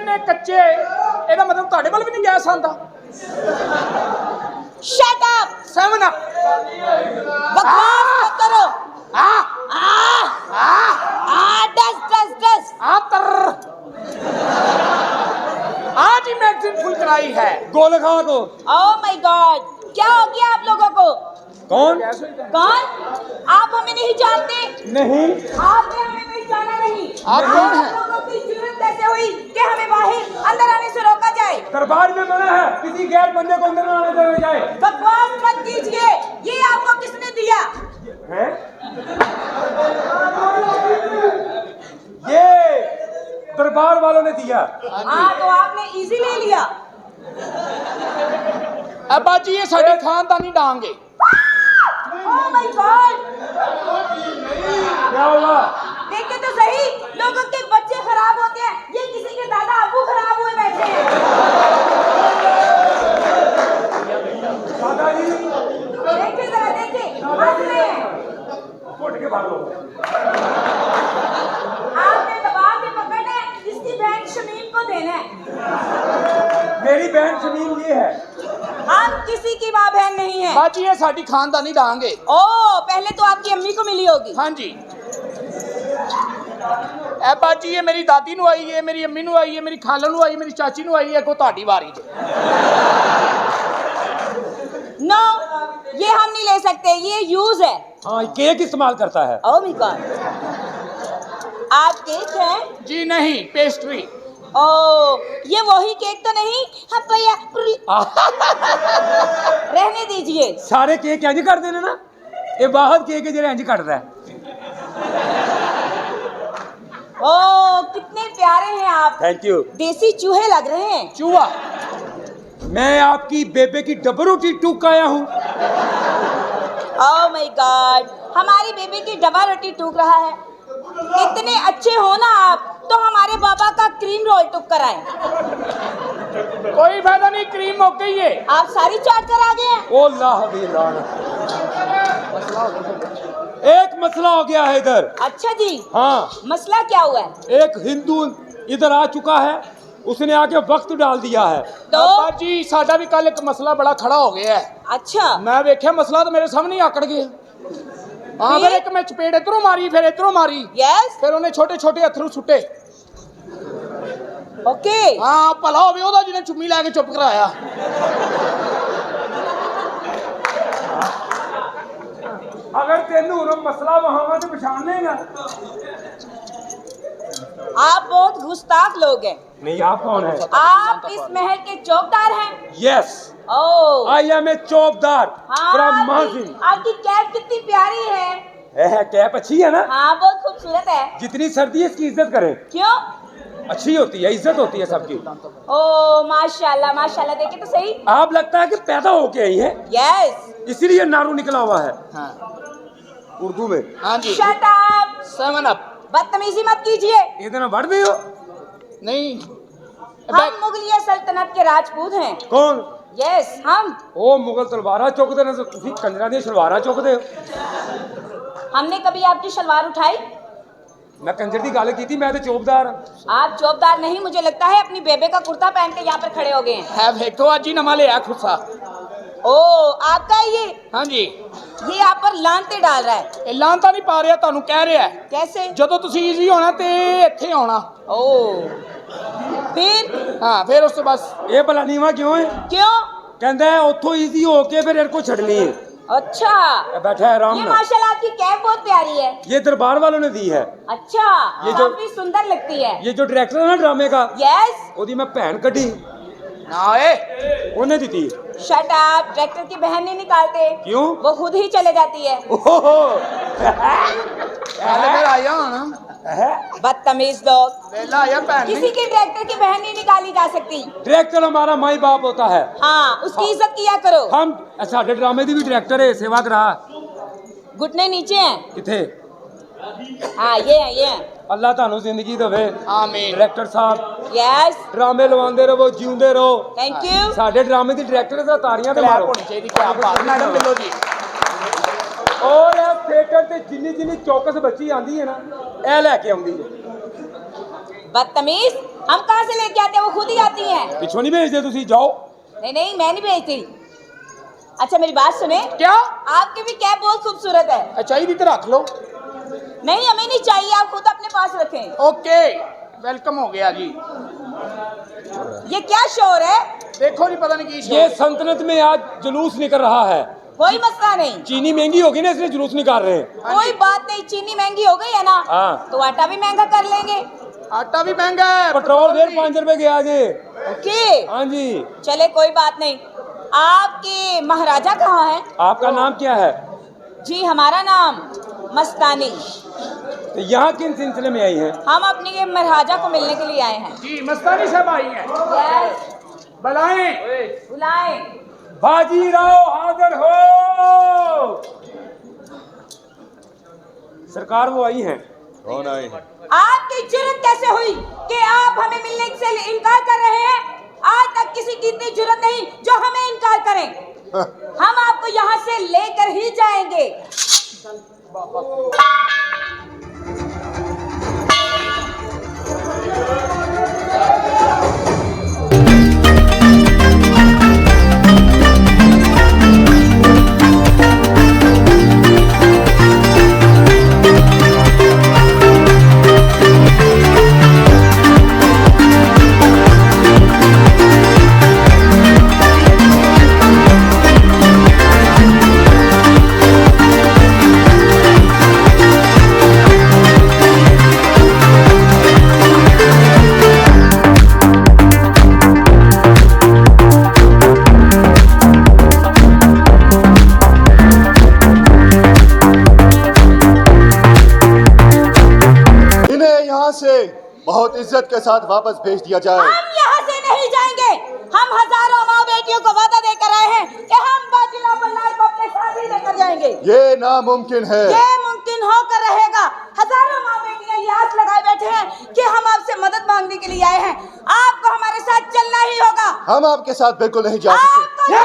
ने कच्चे ਇਹਦਾ मतलब ਤੁਹਾਡੇ ਵੱਲ ਵੀ ਨਹੀਂ ਗੈਸ ਆਂਦਾ शट अप 7 अप बकवास मत करो दस दस दस आतर आज ही मैगजीन फुल कराई है गोलखा को ओह माय गॉड क्या हो गया आप लोगों को कौन कौन आप हमें नहीं जानते नहीं आपने हमें पहचाना नहीं आप कौन हैं? लोगों की जरूरत कैसे हुई कि हमें बाहर अंदर आने से रोका जाए दरबार में मना है किसी गैर बंदे को अंदर न आने देना जाए बकवास मत कीजिए ये आपको किसने दिया हैं? ये दरबार वालों ने दिया हाँ तो आपने इजी ले लिया अब्बा जी ये साड़ी खानदानी डांग है ओह माय गॉड क्या हुआ देखिए तो सही लोगों के बच्चे खराब होते हैं ये किसी के दादा अबू खराब हुए बैठे हैं दादाजी देखिए जरा देखिए हंस रहे हैं उठ के भागो आपने दबा के पकड़ना है इसकी बहन शमीम को देना है मेरी बहन शमीम ये है हम किसी की माँ बहन नहीं है बाजी ये साड़ी खानदानी डांग है ओह पहले तो आपकी अम्मी को मिली होगी हाँ जी अब्बा जी ये मेरी दादी नु आई है मेरी अम्मी नु आई है मेरी खाला नु आई है मेरी चाची नु आई है को ਤੁਹਾਡੀ ਵਾਰੀ ਜੇ नो ये हम नहीं ले सकते ये यूज है हाँ केक इस्तेमाल करता है ओह माय गॉड आप केक हैं जी नहीं पेस्ट्री ओह ये वही केक तो नहीं हाँ भैया रहने दीजिए सारे केक इंज कर देने ना ये बाहर केक है जेड़ा इंज कटदा है ओह कितने प्यारे हैं आप थैंक यू देसी चूहे लग रहे हैं चूहा मैं आपकी बेबे की डबल रोटी टूक आया हूँ ओह माय गॉड हमारी बेबी की डबा रोटी टूक रहा है इतने अच्छे हो ना आप तो हमारे बाबा का क्रीम रोल टूक कर आए कोई फायदा नहीं क्रीम हो गई है आप सारी चाट कर आ गए हैं ओ अल्लाह दी लानत एक मसला हो गया है इधर अच्छा जी हाँ मसला क्या हुआ है एक हिंदू इधर आ चुका है उसने आके वक्त डाल दिया है तो अब्बा जी साडा भी कल एक मसला बड़ा खड़ा हो गया है अच्छा मैं देखा मसला तो मेरे सामने ही आकड़ गया हाँ फिर एक मैं चपेट इधरों मारी फिर इधरों मारी यस फिर उन्हें छोटे छोटे अथरू सुट्टे ओके हाँ भला होवे ओदा जिन्हें चुम्मी लैके चुप कराया अगर तेनू मसला वहां तो पछाण लेगा आप बहुत गुस्ताख लोग हैं नहीं आप कौन है आप इस महल के चौकीदार हैं yes oh I am a चौबदार फ्रॉम हाँ माजिन आपकी कैप कितनी प्यारी है कैप अच्छी है ना हाँ बहुत खूबसूरत है जितनी सर्दी है इसकी इज्जत करें क्यों अच्छी होती है इज्जत होती है सबकी ओह माशाल्लाह माशाल्लाह देखे तो सही आप लगता है कि पैदा होके आई है यस इसीलिए नारू निकला हुआ है हाँ उर्दू में हाँ जी शट अप 7 अप बदतमीजी मत कीजिए इतना बढ़ गई हो नहीं हम मुगलिया सल्तनत के राजपूत हैं कौन यस हम ओ मुगल तलवारा चुकते ने तुसी कंजरा दी सलवारा चुकते हो हमने कभी आपकी शलवार उठाई मैं कंजर की गल की मैं तो चौबदार आप चौबदार नहीं मुझे लगता है अपनी बेबे का कुर्ता पहन के यहाँ पर खड़े हो गए हैं है देखो आज ही नमा लिया खुसा ओह आपका है ये हाँ जी ये आप पर लानते डाल रहा है ਇਹ ਲਾਂ ਤਾਂ ਨਹੀਂ ਪਾ ਰਿਹਾ ਤੁਹਾਨੂੰ ਕਹਿ ਰਿਹਾ ਹੈ। कैसे ਜਦੋਂ ਤੁਸੀਂ ਈਜ਼ੀ ਹੋਣਾ ਤੇ ਇੱਥੇ ਆਉਣਾ ओह फिर ਹਾਂ ਫਿਰ ਉਸ ਤੋਂ ਬਸ ये भला नीवा क्यों है क्यों कहता है उतो इजी होके फिर इनको छड़नी है अच्छा बैठा है आराम ये में माशाल्लाह आपकी कैप बहुत प्यारी है ये दरबार वालों ने दी है अच्छा ये जो- काफी सुंदर लगती है ये जो डायरेक्टर है ना ड्रामे का यस ओदी मैं भैन कटी ਨਾ ਏ उन्हें दी थी शट अप ट्रैक्टर की बहन नहीं निकालते क्यों वो खुद ही चले जाती है ओहो ਪਹਿਲੇ ਫਿਰ ਆਇਆ ਹੁਣ बदतमीज लोग ਵੇਲਾ ਆਇਆ ਭੈਣ किसी ਨਹੀਂ की ट्रैक्टर की बहन नहीं निकाली जा सकती डायरेक्टर हमारा माई बाप होता है हाँ उसकी इज्जत किया करो हम साडे ड्रामे दी भी डायरेक्टर है सेवा करा घुटने नीचे हैं किथे हाँ ये है अल्लाह तानू जिंदगी देवे ਆਮੀਨ डायरेक्टर साहब यस ड्रामे लवांदे रहो जींदे रहो थैंक यू साडे ड्रामे दी डायरेक्टर दा तारियां ते ਕਲੈਪ मारो ਹੋਣੀ ਚਾਹੀਦੀ ਕਿਆ ਬਾਤ ਮੈਡਮ ਮਿਲੋ ਜੀ और थिएटर ते जिन्नी जिन्नी चौकस बच्ची आंदी है ना ए लेके आउंदी है बदतमीज, हम कहाँ से लेके आते हैं, वो खुद ही आती हैं। पिछो नहीं भेजते तुसी जाओ। नहीं नहीं, मैं नहीं भेजती। अच्छा मेरी बात सुने, क्या? आपकी भी कैप बहुत खूबसूरत है। अच्छा इधर तो रख लो। नहीं हमें नहीं चाहिए, आप खुद अपने पास रखें। ओके, वेलकम हो गया जी। ये क्या शोर है? देखो जी, पता नहीं की ये सल्तनत में आज जुलूस निकल रहा है। कोई मसला नहीं, चीनी महंगी होगी ना, इसलिए जुलूस निकाल रहे हैं। कोई बात नहीं, चीनी महंगी हो गई है ना, हाँ। तो आटा भी महंगा कर लेंगे। आटा भी महंगा है, पेट्रोल 5 रुपए के आज। ओके हाँ जी। चले कोई बात नहीं। आपके महाराजा कहाँ हैं? आपका नाम क्या है? जी हमारा नाम मस्तानी। तो यहाँ किन सिलसिले में आई हैं? हम अपने महाराजा को मिलने के लिए आए हैं। जी मस्तानी साहब आई हैं। यस, बुलाएं। बुलाएं। बाजीराव हाजिर हो। सरकार वो आई हैं। कौन आए हैं? आपकी जुर्रत कैसे हुई कि आप हमें मिलने से इनकार कर रहे हैं? आज तक किसी की इतनी जुर्रत नहीं जो हमें इनकार करें। हम आपको यहाँ से लेकर ही जाएंगे। से बहुत इज्जत के साथ वापस भेज दिया जाए। हम यहाँ से नहीं जाएंगे। हम हजारों माँ बेटियों को वादा देकर आए हैं कि हम बाजीराव बल्लाल को अपने साथ ही लेकर जाएंगे। ये नामुमकिन है। ये मुमकिन होकर रहेगा। हजारों माँ बेटियां ये आस लगाए बैठे हैं कि हम आपसे मदद मांगने के लिए आए हैं। आपको हमारे साथ चलना ही होगा। हम आपके साथ बिल्कुल नहीं जा सकते।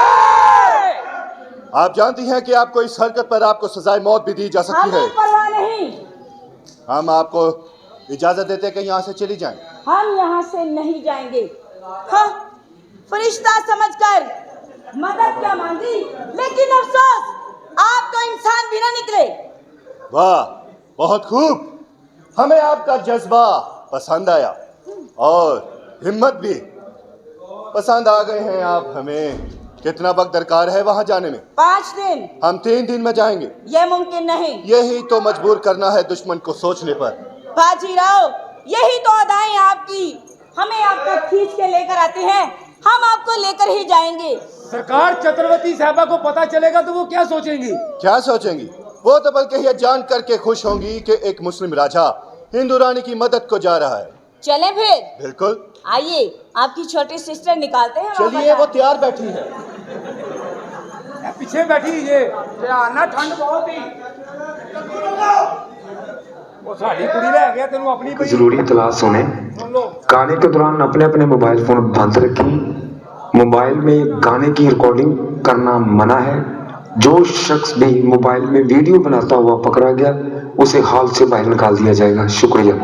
आप जानती हैं कि आपको इस हरकत पर आपको सजाए मौत भी दी जा सकती है। हमें परवाह नहीं। हम आपको इजाजत देते हैं कि यहाँ से चली जाएं। हम यहाँ से नहीं जाएंगे। हाँ, फरिश्ता समझकर मदद क्या मांगी, लेकिन अफसोस आप तो इंसान भी ना निकले। वाह, बहुत खूब। हमें आपका जज्बा पसंद आया और हिम्मत भी पसंद आ गए हैं आप हमें। कितना वक्त दरकार है वहाँ जाने में? 5 दिन। हम 3 दिन में जाएंगे। ये मुमकिन नहीं। यही तो मजबूर करना है दुश्मन को सोचने पर। बाजीराव, यही तो अदाएं आपकी हमें आप तक खींच के लेकर आती हैं। हम आपको लेकर ही जाएंगे। सरकार, छत्रवती साहबा को पता चलेगा तो वो क्या सोचेंगी? क्या सोचेंगी? वो तो बल्कि यह जान करके खुश होंगी कि एक मुस्लिम राजा हिंदू रानी की मदद को जा रहा है। चलें फिर? बिल्कुल। आइए, आपकी छोटी सिस्टर निकालते हैं। चलिए, वो तैयार बैठी है। पीछे बैठी ये ना, ठंड बहुत ही। वो साड़ी कुड़ी ले गया तेनू अपनी पई। जरूरी इतला सुने। गाने के दौरान अपने अपने मोबाइल फोन बंद रखें। मोबाइल में गाने की रिकॉर्डिंग करना मना है। जो शख्स भी मोबाइल में वीडियो बनाता हुआ पकड़ा गया उसे हाल से बाहर निकाल दिया जाएगा। शुक्रिया।